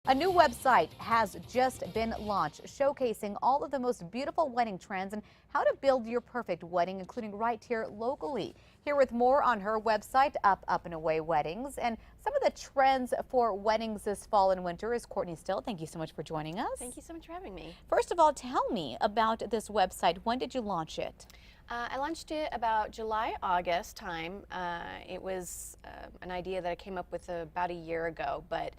A new website has just been launched, showcasing all of the most beautiful wedding trends and how to build your perfect wedding, including right here locally. Here with more on her website, Up and Away Weddings, and some of the trends for weddings this fall and winter is Courtney Still. Thank you so much for joining us. Thank you so much for having me. First of all, tell me about this website. When did you launch it? I launched it about July, August time. It was an idea that I came up with about a year ago, but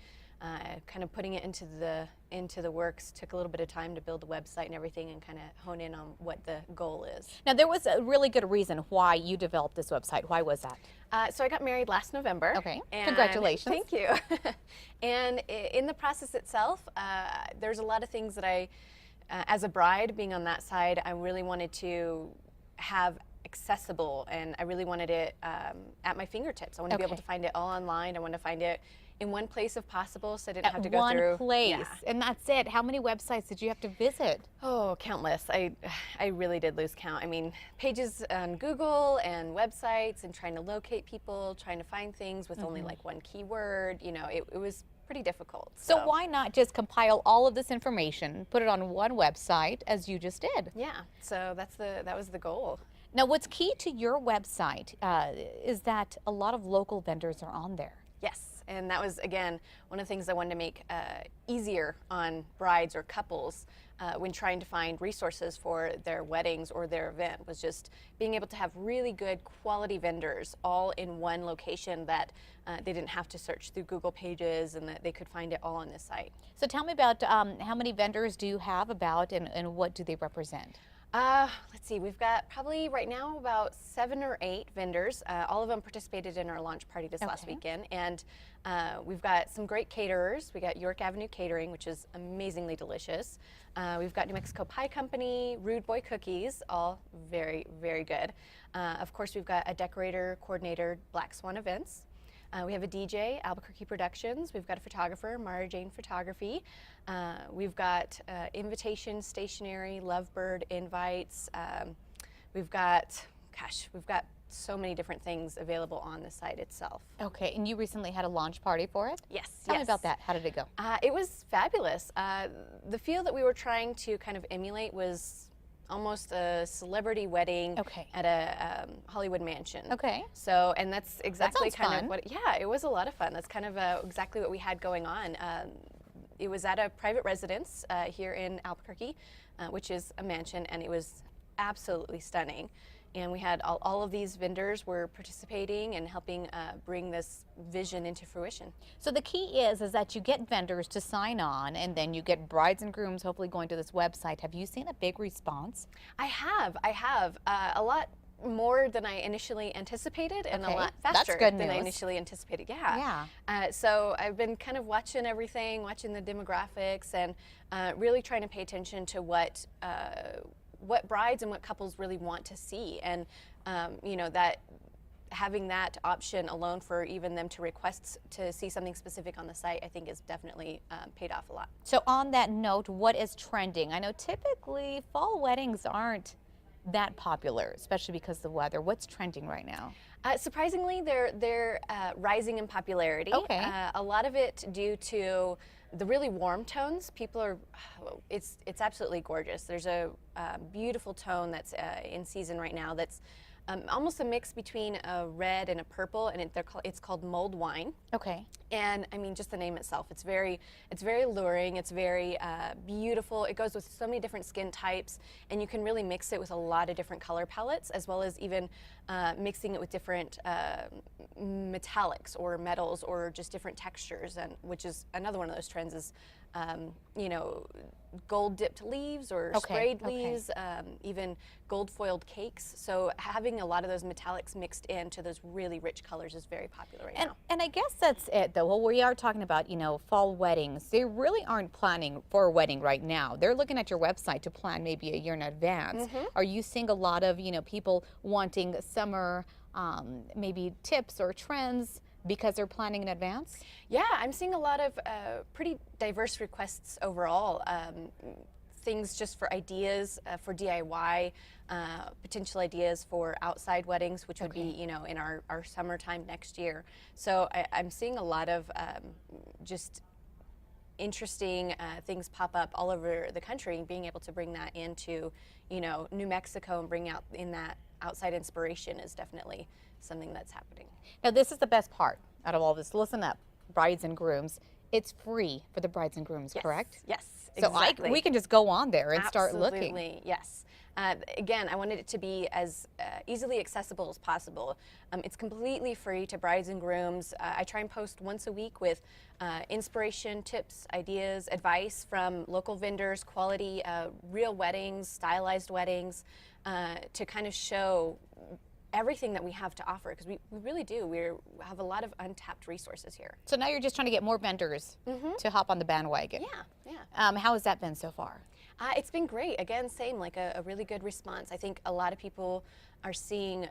kind of putting it into the works took a little bit of time to build the website and everything and kind of hone in on what the goal is. Now, there was a really good reason why you developed this website. Why was that? So I got married last November. Okay, congratulations. Thank you. And in the process itself, there's a lot of things that as a bride, being on that side, I really wanted to have accessible, and I really wanted it at my fingertips. I wanted to be able to find it all online. I wanted to find it in one place if possible, so I didn't have to go through. One place, and that's it. How many websites did you have to visit? Oh, countless. I really did lose count. I mean, pages on Google and websites and trying to locate people, trying to find things with only like one keyword. You know, it was pretty difficult. So why not just compile all of this information, put it on one website as you just did? Yeah, so that was the goal. Now, what's key to your website is that a lot of local vendors are on there. Yes, and that was, again, one of the things I wanted to make easier on brides or couples when trying to find resources for their weddings or their event, was just being able to have really good quality vendors all in one location that they didn't have to search through Google pages, and that they could find it all on this site. So tell me about how many vendors do you have about, and what do they represent? Let's see, we've got probably right now about 7 or 8 vendors. All of them participated in our launch party this last weekend, and we've got some great caterers. We got York Avenue Catering, which is amazingly delicious. We've got New Mexico Pie Company, Rude Boy Cookies, all very, very good. Of course, we've got a decorator, coordinator, Black Swan Events. We have a DJ, Albuquerque Productions. We've got a photographer, Mara Jane Photography. We've got Invitation Stationery, Lovebird Invites. We've got so many different things available on the site itself. Okay, and you recently had a launch party for it? Yes. Tell me about that. How did it go? It was fabulous. The feel that we were trying to kind of emulate was almost a celebrity wedding at a Hollywood mansion. Okay. So, and that's exactly fun. Of what, yeah, it was a lot of fun. That's kind of exactly what we had going on. It was at a private residence here in Albuquerque, which is a mansion, and it was absolutely stunning. And we had all of these vendors were participating and helping bring this vision into fruition. So the key is that you get vendors to sign on, and then you get brides and grooms hopefully going to this website. Have you seen a big response? I have a lot more than I initially anticipated, and a lot faster than I initially anticipated. Yeah. So I've been kind of watching everything, watching the demographics, and really trying to pay attention to what brides and what couples really want to see, and you know, that having that option alone for even them to request to see something specific on the site, I think is definitely paid off a lot. So on that note, what is trending? I know typically fall weddings aren't that popular, especially because of the weather. What's trending right now? Surprisingly, they're rising in popularity. A lot of it due to the really warm tones. People are, it's absolutely gorgeous. There's a beautiful tone that's in season right now that's almost a mix between a red and a purple, and it's called mulled wine. Okay. And I mean, just the name itself, it's very alluring. It's very beautiful. It goes with so many different skin types, and you can really mix it with a lot of different color palettes, as well as even mixing it with different metallics or metals or just different textures, and which is another one of those trends is you know, gold dipped leaves or sprayed leaves, even gold foiled cakes. So having a lot of those metallics mixed into those really rich colors is very popular right now. And I guess that's it though. Well, we are talking about, you know, fall weddings. They really aren't planning for a wedding right now. They're looking at your website to plan maybe a year in advance. Are you seeing a lot of, you know, people wanting summer maybe tips or trends because they're planning in advance? Yeah, I'm seeing a lot of pretty diverse requests overall. Things just for ideas for DIY, potential ideas for outside weddings, which would be, you know, in our summertime next year. So I'm seeing a lot of just interesting things pop up all over the country, and being able to bring that into, New Mexico and bring out in that outside inspiration is definitely something that's happening. Now, this is the best part out of all this. Listen up, brides and grooms. It's free for the brides and grooms, Yes. correct? Yes, So exactly. we can just go on there and start looking. Absolutely, yes. Again, I wanted it to be as easily accessible as possible. It's completely free to brides and grooms. I try and post once a week with inspiration, tips, ideas, advice from local vendors, quality, real weddings, stylized weddings, to kind of show everything that we have to offer, because we really do. We have a lot of untapped resources here. So now you're just trying to get more vendors to hop on the bandwagon. Yeah. How has that been so far? It's been great. Again, same, like a really good response. I think a lot of people are seeing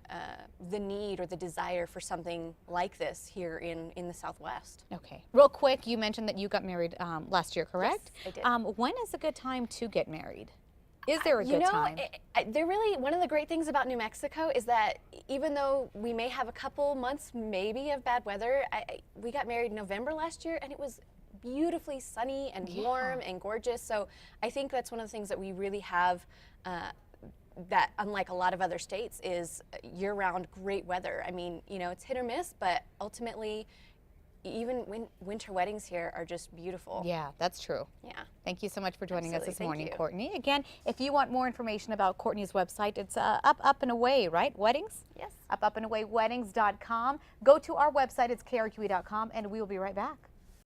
the need or the desire for something like this here in the Southwest. Okay. Real quick, you mentioned that you got married last year, correct? Yes, I did. When is a good time to get married? Is there a good time? They're really, one of the great things about New Mexico is that even though we may have a couple months maybe of bad weather, we got married in November last year, and it was beautifully sunny and warm and gorgeous. So I think that's one of the things that we really have that, unlike a lot of other states, is year-round great weather. I mean, it's hit or miss, but ultimately, even winter weddings here are just beautiful. Yeah, that's true. Yeah. Thank you so much for joining us Absolutely. this Thank morning, you. Courtney. Again, if you want more information about Courtney's website, it's Up and Away, right? Weddings? Yes. Upandawayweddings.com. Go to our website, it's krqe.com, and we will be right back.